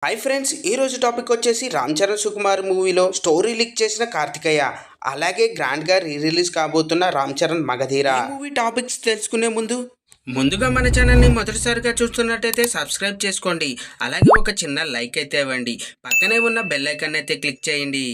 Hi friends, ఈ రోజు topic వచ్చేసి రామ్ చరణ్ సుకుమార్ మూవీలో స్టోరీ లీక్ చేసిన కార్తికేయ, అలాగే గ్రాండ్గా రిలీజ్ కాబోతున్న రామ్ చరణ్ మగధీర. ఈ మూవీ టాపిక్స్ తెలుసుకునే ముందుగా మన ఛానల్ని మొదటిసారిగా చూస్తున్నట్టయితే సబ్స్క్రైబ్ చేసుకోండి. అలాగే ఒక చిన్న లైక్ అయితే ఇవ్వండి. పక్కనే ఉన్న బెల్ ఐకాన్ అయితే క్లిక్ చేయండి.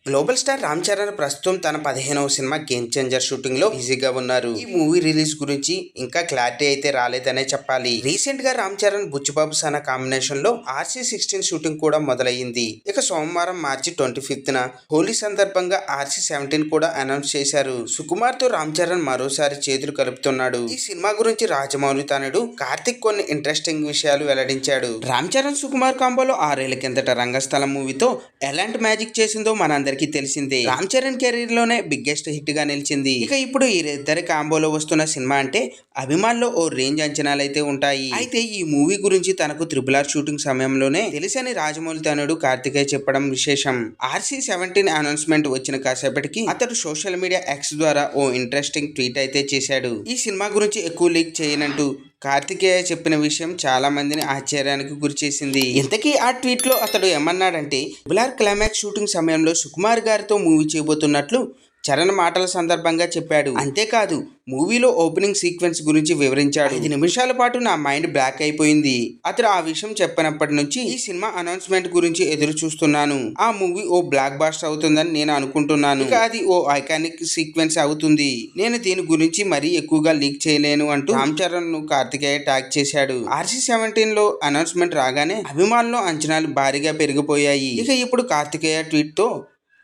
గ్లోబల్ స్టార్ రామ్ చరణ్ ప్రస్తుతం తన 15వ సినిమా గేమ్ చేంజర్ షూటింగ్ లో బిజీగా ఉన్నారు. ఈ మూవీ రిలీజ్ గురించి ఇంకా క్లారిటీ అయితే రాలేదనే చెప్పాలి. రీసెంట్ గా రామ్ చరణ్ బుచ్చిబాబు సానా కాంబినేషన్ లో RC16 షూటింగ్ కూడా మొదలయ్యింది. ఇక సోమవారం మార్చి 25న హోలీ సందర్భంగా RC17 కూడా అనౌన్స్ చేశారు. సుకుమార్ తో రామ్ చరణ్ మరోసారి చేతులు కలుపుతున్నాడు. ఈ సినిమా గురించి రాజమౌళి తనయుడు కార్తిక్ కొన్ని ఇంట్రెస్టింగ్ విషయాలు వెల్లడించాడు. రామ్ చరణ్ సుకుమార్ కాంబోలో 6 ఏళ్ల కిందట రంగస్థలం మూవీతో ఎలాంటి మ్యాజిక్ చేసిందో మనందరికీ తెలిసిందే. రామ్ చరణ్ కెరీర్ లోనే బిగ్గెస్ట్ హిట్ గా నిలిచింది. ఇక ఇప్పుడు ఈ ఇద్దరి కాంబోలో వస్తున్న సినిమా అంటే అభిమానుల్లో ఓ రేంజ్ అంచనాలు అయితే ఉంటాయి. అయితే ఈ మూవీ గురించి తనకు RRR షూటింగ్ సమయంలోనే తెలుసని రాజమౌళి తనయుడు కార్తికేయ చెప్పడం విశేషం. RC17 అనౌన్స్మెంట్ వచ్చిన కాసేపటికి అతడు సోషల్ మీడియా X ద్వారా ఓ ఇంట్రెస్టింగ్ ట్వీట్ అయితే చేశాడు. ఈ సినిమా గురించి ఎక్కువ లీక్ చేయనంటూ కార్తికేయ చెప్పిన విషయం చాలా మందిని ఆశ్చర్యానికి గురిచేసింది. ఇంతకీ ఆ ట్వీట్ లో అతడు ఏమన్నాడంటే, RRR క్లైమాక్స్ షూటింగ్ సమయంలో సుకుమార్ గారితో మూవీ చేయబోతున్నట్లు చరణ్ మాటల సందర్భంగా చెప్పాడు. అంతేకాదు, మూవీలో ఓపెనింగ్ సీక్వెన్స్ గురించి వివరించాడు. 5 నిమిషాల పాటు నా మైండ్ బ్లాక్ అయిపోయింది. అతడు ఆ విషయం చెప్పినప్పటి నుంచి ఈ సినిమా అనౌన్స్మెంట్ గురించి ఎదురు చూస్తున్నాను. ఆ మూవీ ఓ బ్లాక్ బాస్టర్ అవుతుందని నేను అనుకుంటున్నాను. ఇక అది ఓ ఐకానిక్ సీక్వెన్స్ అవుతుంది. నేను దీని గురించి మరీ ఎక్కువగా లీక్ చేయలేను అంటూ రామ్ చరణ్ ను కార్తికేయ ట్యాగ్ చేశాడు. RC17 లో అనౌన్స్మెంట్ రాగానే అభిమానుల అంచనాలు భారీగా పెరిగిపోయాయి. ఇక ఇప్పుడు కార్తికేయ ట్వీట్ తో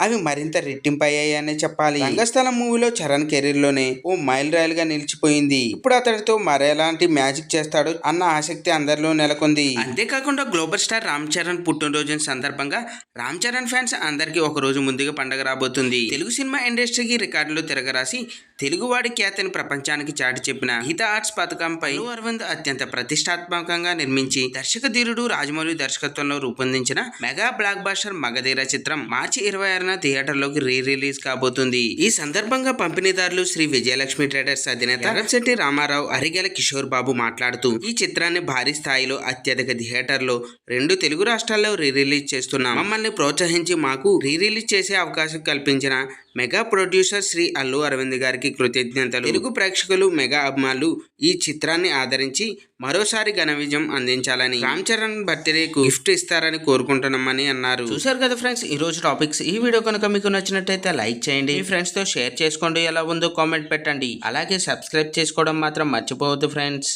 అవి మరింత రెట్టింపయ్యాయి అనే చెప్పాలి. రంగస్థలం మూవీలో చరణ్ కెరీర్ లోనే ఓ మైల్ రాయల్ గా నిలిచిపోయింది. ఇప్పుడు అతడితో మరెలాంటి మ్యాజిక్ చేస్తాడో అన్న ఆసక్తి అందరిలో నెలకొంది. అంతేకాకుండా గ్లోబల్ స్టార్ రామ్ చరణ్ పుట్టినరోజు సందర్భంగా రామ్ చరణ్ ఫ్యాన్స్ అందరికీ ఒక రోజు ముందుగా పండగ రాబోతుంది. తెలుగు సినిమా ఇండస్ట్రీకి రికార్డులు తిరగరాసి తెలుగువాడి ఖ్యాతిని ప్రపంచానికి చాటి చెప్పిన గీతా ఆర్ట్స్ పథకంపై అల్లు అరవింద్ అత్యంత ప్రతిష్టాత్మకంగా నిర్మించి దర్శక ధీరుడు రాజమౌళి దర్శకత్వంలో రూపొందించిన మెగా బ్లాక్ బాస్టర్ మగధీర చిత్రం మార్చి 26న థియేటర్లోకి రిలీజ్ కాబోతుంది. ఈ సందర్భంగా పంపిణీదారులు శ్రీ విజయలక్ష్మి ట్రేడర్స్ అధినేత ఎర్రశెట్టి రామారావు, అరిగెల కిషోర్ బాబు మాట్లాడుతూ, ఈ చిత్రాన్ని భారీ స్థాయిలో అత్యధిక థియేటర్లో 2 తెలుగు రాష్ట్రాల్లో రిలీజ్ చేస్తున్నాం. మమ్మల్ని ప్రోత్సహించి మాకు రిలీజ్ చేసే అవకాశం కల్పించిన మెగా ప్రొడ్యూసర్ శ్రీ అల్లు అరవింద్ గారికి కృతజ్ఞతలు. తెలుగు ప్రేక్షకులు, మెగా అభిమానులు ఈ చిత్రాన్ని ఆదరించి మరోసారి ఘన విజయం అందించాలని, రామ్ చరణ్ బర్త్డేకు గిఫ్ట్ ఇస్తారని కోరుకుంటున్నామని అన్నారు. చూసారు కదా ఫ్రెండ్స్, ఈ రోజు టాపిక్స్. ఈ వీడియో కనుక మీకు నచ్చినట్టయితే లైక్ చేయండి, మీ ఫ్రెండ్స్ తో షేర్ చేసుకోండి, ఎలా ఉందో కామెంట్ పెట్టండి. అలాగే సబ్స్క్రైబ్ చేసుకోవడం మాత్రం మర్చిపోవద్దు ఫ్రెండ్స్.